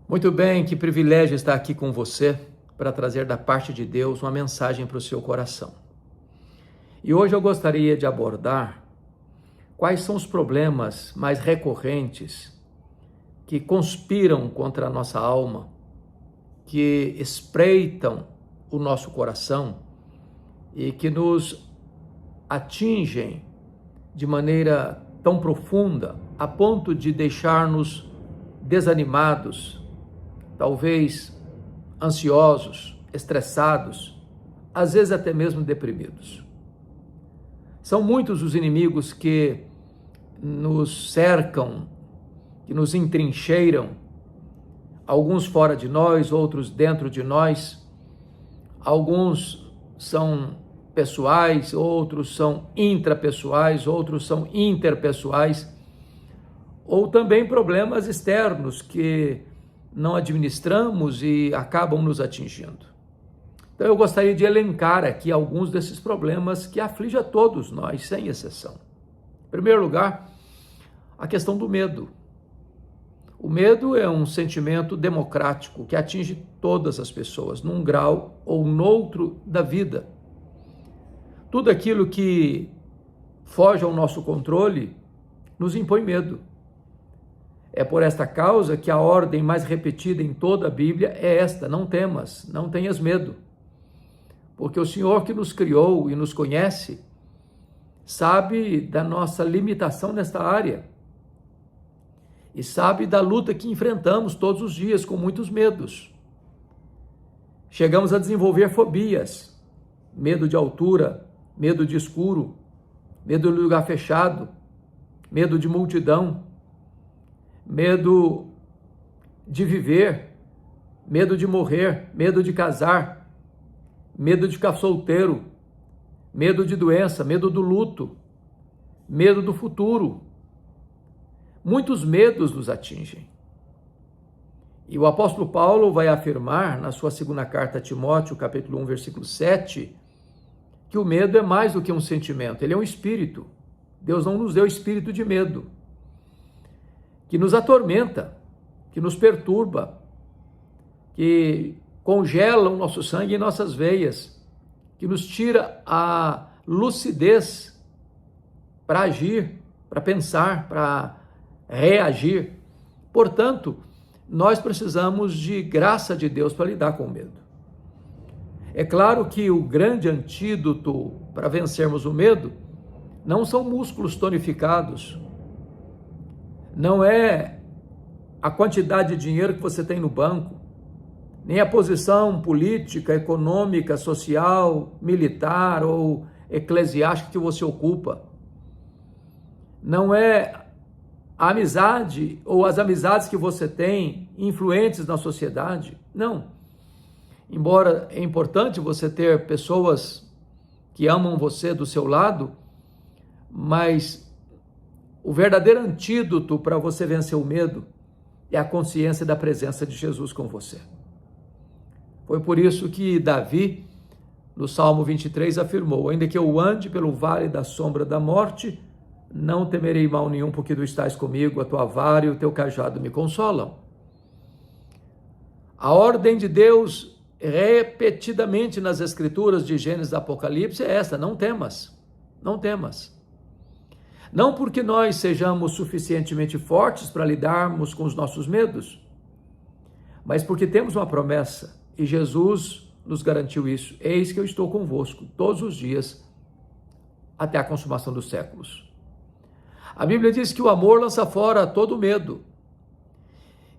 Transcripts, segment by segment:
Muito bem, que privilégio estar aqui com você para trazer da parte de Deus uma mensagem para o seu coração. E hoje eu gostaria de abordar quais são os problemas mais recorrentes que conspiram contra a nossa alma, que espreitam o nosso coração e que nos atingem de maneira tão profunda a ponto de deixar-nos desanimados, talvez ansiosos, estressados, às vezes até mesmo deprimidos. São muitos os inimigos que nos cercam, que nos entrincheiram, alguns fora de nós, outros dentro de nós. Alguns são pessoais, outros são intrapessoais, outros são interpessoais, ou também problemas externos que não administramos e acabam nos atingindo. Então eu gostaria de elencar aqui alguns desses problemas que afligem a todos nós, sem exceção. Em primeiro lugar, a questão do medo. O medo é um sentimento democrático que atinge todas as pessoas, num grau ou noutro da vida. Tudo aquilo que foge ao nosso controle nos impõe medo. É por esta causa que a ordem mais repetida em toda a Bíblia é esta: não temas, não tenhas medo. Porque o Senhor que nos criou e nos conhece, sabe da nossa limitação nesta área. E sabe da luta que enfrentamos todos os dias com muitos medos. Chegamos a desenvolver fobias, medo de altura, medo de escuro, medo de lugar fechado, medo de multidão, medo de viver, medo de morrer, medo de casar, medo de ficar solteiro, medo de doença, medo do luto, medo do futuro. Muitos medos nos atingem. E o apóstolo Paulo vai afirmar na sua segunda carta a Timóteo, capítulo 1, versículo 7, que o medo é mais do que um sentimento, ele é um espírito. Deus não nos deu espírito de medo, que nos atormenta, que nos perturba, que congela o nosso sangue em nossas veias, que nos tira a lucidez para agir, para pensar, para reagir. Portanto, nós precisamos de graça de Deus para lidar com o medo. É claro que o grande antídoto para vencermos o medo não são músculos tonificados, não é a quantidade de dinheiro que você tem no banco, nem a posição política, econômica, social, militar ou eclesiástica que você ocupa. Não é a amizade ou as amizades que você tem influentes na sociedade. Não. Embora é importante você ter pessoas que amam você do seu lado, mas o verdadeiro antídoto para você vencer o medo é a consciência da presença de Jesus com você. Foi por isso que Davi, no Salmo 23, afirmou: ainda que eu ande pelo vale da sombra da morte, não temerei mal nenhum, porque tu estás comigo, a tua vara e o teu cajado me consolam. A ordem de Deus, repetidamente nas Escrituras de Gênesis e Apocalipse, é essa: não temas, não temas. Não porque nós sejamos suficientemente fortes para lidarmos com os nossos medos, mas porque temos uma promessa e Jesus nos garantiu isso: eis que eu estou convosco todos os dias até a consumação dos séculos. A Bíblia diz que o amor lança fora todo medo.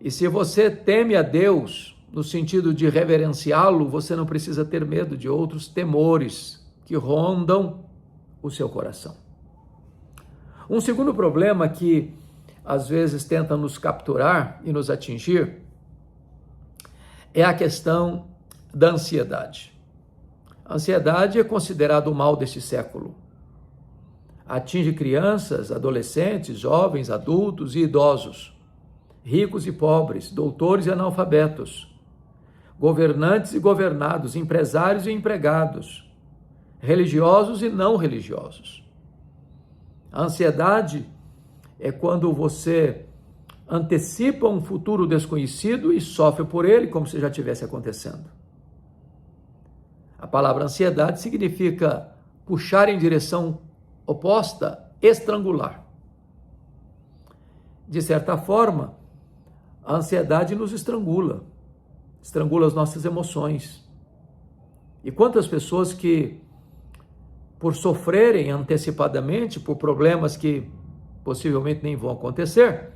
E se você teme a Deus, no sentido de reverenciá-lo, você não precisa ter medo de outros temores que rondam o seu coração. Um segundo problema que às vezes tenta nos capturar e nos atingir é a questão da ansiedade. A ansiedade é considerada o mal deste século. Atinge crianças, adolescentes, jovens, adultos e idosos, ricos e pobres, doutores e analfabetos, governantes e governados, empresários e empregados, religiosos e não religiosos. A ansiedade é quando você antecipa um futuro desconhecido e sofre por ele como se já estivesse acontecendo. A palavra ansiedade significa puxar em direção oposta, estrangular. De certa forma, a ansiedade nos estrangula as nossas emoções. E quantas pessoas que, por sofrerem antecipadamente por problemas que possivelmente nem vão acontecer,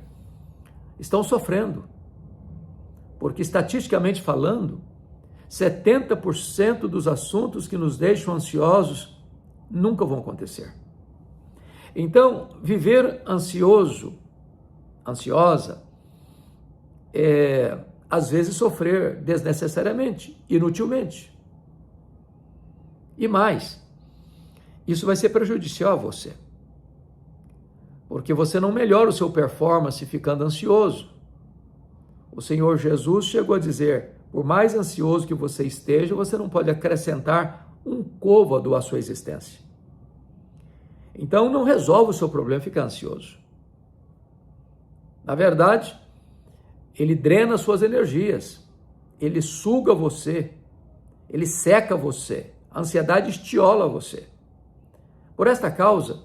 estão sofrendo. Porque, estatisticamente falando, 70% dos assuntos que nos deixam ansiosos nunca vão acontecer. Então, viver ansiosa, às vezes sofrer desnecessariamente, inutilmente. E mais, isso vai ser prejudicial a você. Porque você não melhora o seu performance ficando ansioso. O Senhor Jesus chegou a dizer, por mais ansioso que você esteja, você não pode acrescentar um côvado à sua existência. Então, não resolve o seu problema ficar ansioso. Na verdade, ele drena suas energias, ele suga você, ele seca você, a ansiedade estiola você. Por esta causa,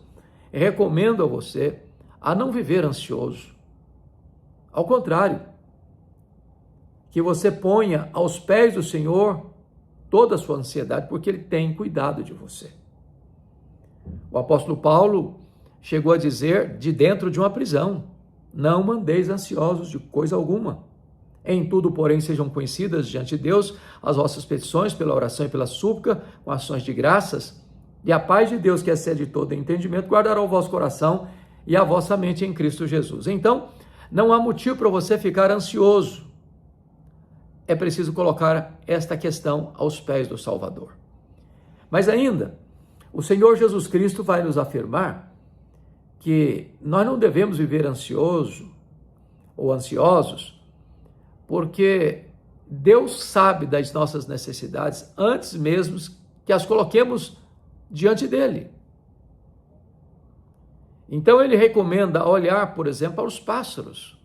eu recomendo a você a não viver ansioso. Ao contrário, que você ponha aos pés do Senhor toda a sua ansiedade, porque Ele tem cuidado de você. O apóstolo Paulo chegou a dizer, de dentro de uma prisão, não mandeis ansiosos de coisa alguma. Em tudo, porém, sejam conhecidas diante de Deus as vossas petições pela oração e pela súplica, com ações de graças, e a paz de Deus, que excede todo entendimento, guardará o vosso coração e a vossa mente em Cristo Jesus. Então, não há motivo para você ficar ansioso. É preciso colocar esta questão aos pés do Salvador. Mas ainda, o Senhor Jesus Cristo vai nos afirmar que nós não devemos viver ansioso ou ansiosos, porque Deus sabe das nossas necessidades antes mesmo que as coloquemos diante dele. Então ele recomenda olhar, por exemplo, para os pássaros,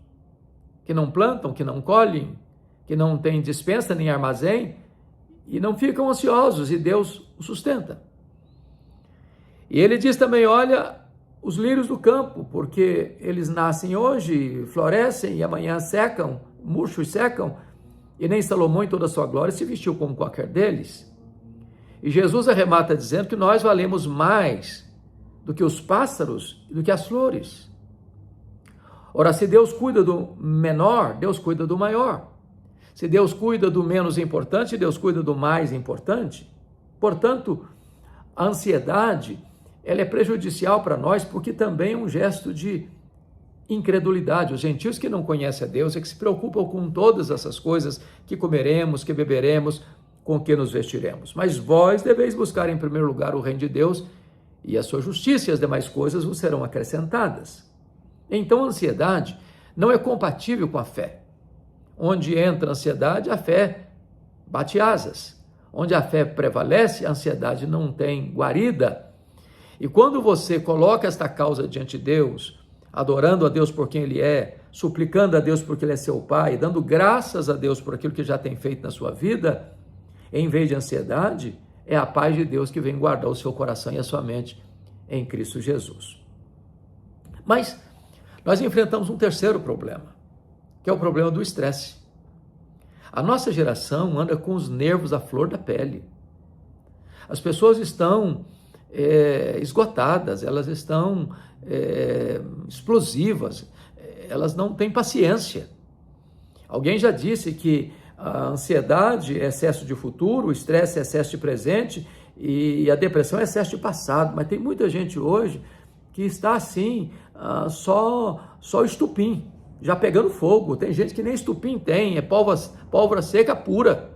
que não plantam, que não colhem, que não têm despensa nem armazém, e não ficam ansiosos, e Deus os sustenta. E ele diz também, olha, os lírios do campo, porque eles nascem hoje, florescem, e amanhã secam, murcham e secam, e nem Salomão em toda a sua glória se vestiu como qualquer deles. E Jesus arremata dizendo que nós valemos mais do que os pássaros e do que as flores. Ora, se Deus cuida do menor, Deus cuida do maior. Se Deus cuida do menos importante, Deus cuida do mais importante. Portanto, a ansiedade, ela é prejudicial para nós porque também é um gesto de incredulidade. Os gentios que não conhecem a Deus é que se preocupam com todas essas coisas que comeremos, que beberemos, com que nos vestiremos. Mas vós deveis buscar em primeiro lugar o reino de Deus e a sua justiça e as demais coisas vos serão acrescentadas. Então a ansiedade não é compatível com a fé. Onde entra a ansiedade, a fé bate asas. Onde a fé prevalece, a ansiedade não tem guarida. E quando você coloca esta causa diante de Deus, adorando a Deus por quem Ele é, suplicando a Deus porque Ele é seu Pai, dando graças a Deus por aquilo que já tem feito na sua vida, em vez de ansiedade, é a paz de Deus que vem guardar o seu coração e a sua mente em Cristo Jesus. Mas nós enfrentamos um terceiro problema, que é o problema do estresse. A nossa geração anda com os nervos à flor da pele. As pessoas estão esgotadas, elas estão explosivas, elas não têm paciência. Alguém já disse que a ansiedade é excesso de futuro, o estresse é excesso de presente e a depressão é excesso de passado. Mas tem muita gente hoje que está assim, só estupim, já pegando fogo. Tem gente que nem estupim tem, é pólvora seca pura.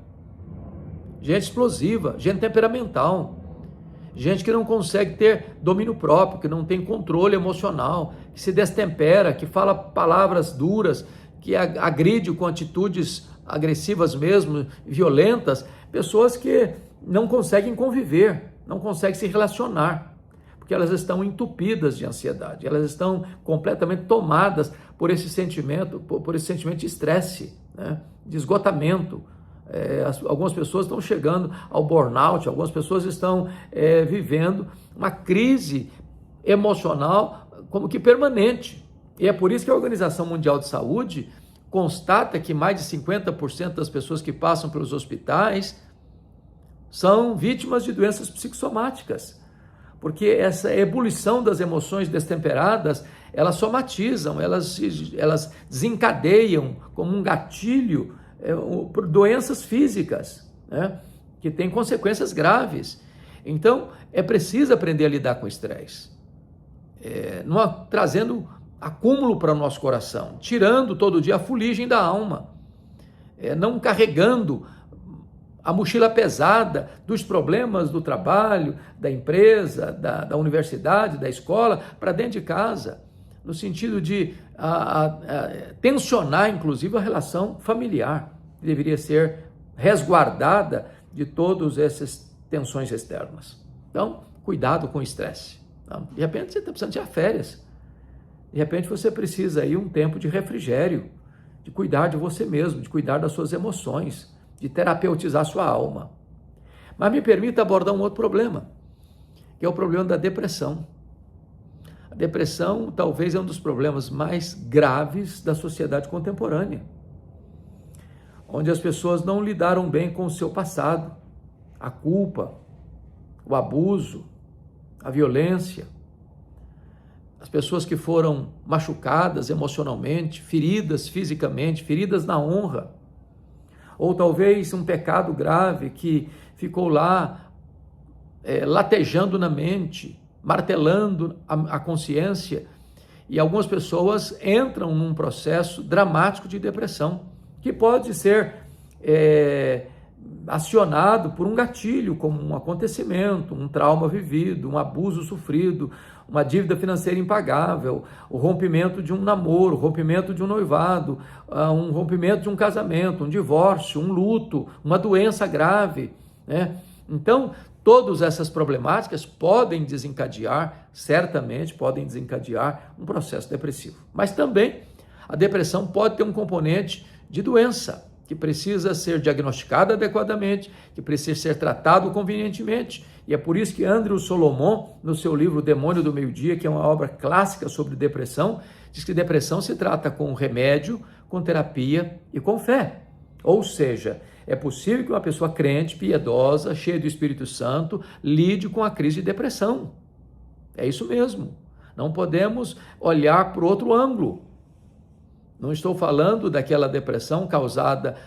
Gente explosiva, gente temperamental. Gente que não consegue ter domínio próprio, que não tem controle emocional, que se destempera, que fala palavras duras, que agride com atitudes agressivas mesmo, violentas, pessoas que não conseguem conviver, não conseguem se relacionar, porque elas estão entupidas de ansiedade, elas estão completamente tomadas por esse sentimento, de estresse, né? De esgotamento. Algumas pessoas estão chegando ao burnout, algumas pessoas estão vivendo uma crise emocional como que permanente. E é por isso que a Organização Mundial de Saúde constata que mais de 50% das pessoas que passam pelos hospitais são vítimas de doenças psicossomáticas, porque essa ebulição das emoções destemperadas, elas somatizam, elas desencadeiam como um gatilho por doenças físicas, né, que têm consequências graves. Então, é preciso aprender a lidar com o estresse, trazendo acúmulo para o nosso coração, tirando todo dia a fuligem da alma, não carregando a mochila pesada dos problemas do trabalho, da empresa, da universidade, da escola, para dentro de casa, no sentido de tensionar, inclusive, a relação familiar, que deveria ser resguardada de todas essas tensões externas. Então, cuidado com o estresse. De repente, você está precisando tirar férias. De repente, você precisa aí um tempo de refrigério, de cuidar de você mesmo, de cuidar das suas emoções, de terapeutizar sua alma. Mas me permita abordar um outro problema, que é o problema da depressão. A depressão talvez é um dos problemas mais graves da sociedade contemporânea, onde as pessoas não lidaram bem com o seu passado, a culpa, o abuso, a violência, as pessoas que foram machucadas emocionalmente, feridas fisicamente, feridas na honra, ou talvez um pecado grave que ficou lá latejando na mente, martelando a consciência, e algumas pessoas entram num processo dramático de depressão, que pode ser acionado por um gatilho, como um acontecimento, um trauma vivido, um abuso sofrido, uma dívida financeira impagável, o rompimento de um namoro, o rompimento de um noivado, um rompimento de um casamento, um divórcio, um luto, uma doença grave, né? Então, todas essas problemáticas podem desencadear, certamente podem desencadear um processo depressivo. Mas também a depressão pode ter um componente de doença, que precisa ser diagnosticado adequadamente, que precisa ser tratado convenientemente. E é por isso que Andrew Solomon, no seu livro O Demônio do Meio-Dia, que é uma obra clássica sobre depressão, diz que depressão se trata com remédio, com terapia e com fé. Ou seja, é possível que uma pessoa crente, piedosa, cheia do Espírito Santo, lide com a crise de depressão. É isso mesmo. Não podemos olhar por outro ângulo. Não estou falando daquela depressão causada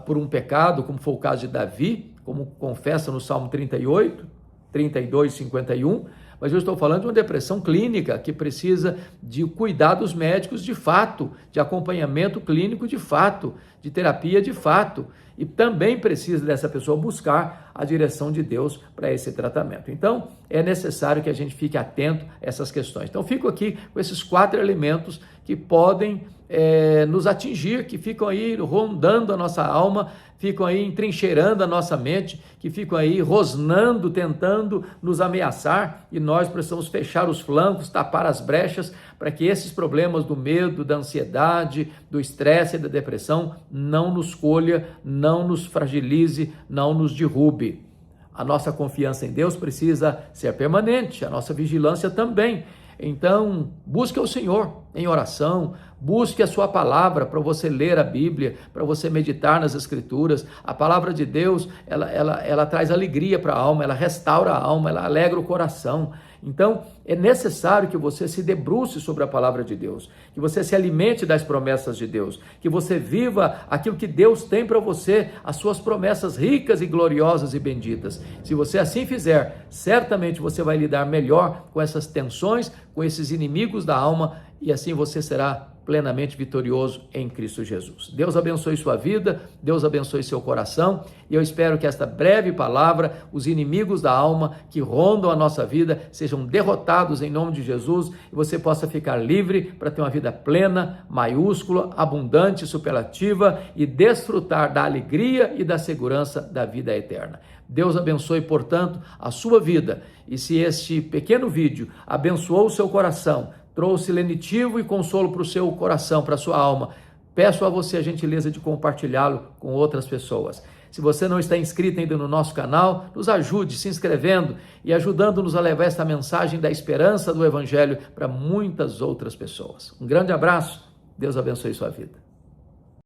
por um pecado, como foi o caso de Davi, como confessa no Salmo 38, 32, 51, mas eu estou falando de uma depressão clínica que precisa de cuidados médicos de fato, de acompanhamento clínico de fato, de terapia de fato, e também precisa dessa pessoa buscar a direção de Deus para esse tratamento. Então, é necessário que a gente fique atento a essas questões. Então, fico aqui com esses 4 elementos que podem nos atingir, que ficam aí rondando a nossa alma, ficam aí entrincheirando a nossa mente, que ficam aí rosnando, tentando nos ameaçar, e nós precisamos fechar os flancos, tapar as brechas, para que esses problemas do medo, da ansiedade, do estresse e da depressão não nos colha, não nos fragilize, não nos derrube. A nossa confiança em Deus precisa ser permanente, a nossa vigilância também. Então, busque o Senhor em oração, busque a sua palavra para você ler a Bíblia, para você meditar nas Escrituras. A palavra de Deus, ela traz alegria para a alma, ela restaura a alma, ela alegra o coração. Então, é necessário que você se debruce sobre a palavra de Deus, que você se alimente das promessas de Deus, que você viva aquilo que Deus tem para você, as suas promessas ricas e gloriosas e benditas. Se você assim fizer, certamente você vai lidar melhor com essas tensões, com esses inimigos da alma, e assim você será plenamente vitorioso em Cristo Jesus. Deus abençoe sua vida, Deus abençoe seu coração, e eu espero que esta breve palavra, os inimigos da alma que rondam a nossa vida, sejam derrotados em nome de Jesus, e você possa ficar livre para ter uma vida plena, maiúscula, abundante, superlativa, e desfrutar da alegria e da segurança da vida eterna. Deus abençoe, portanto, a sua vida, e se este pequeno vídeo abençoou o seu coração, trouxe lenitivo e consolo para o seu coração, para a sua alma. Peço a você a gentileza de compartilhá-lo com outras pessoas. Se você não está inscrito ainda no nosso canal, nos ajude se inscrevendo e ajudando-nos a levar esta mensagem da esperança do Evangelho para muitas outras pessoas. Um grande abraço, Deus abençoe sua vida.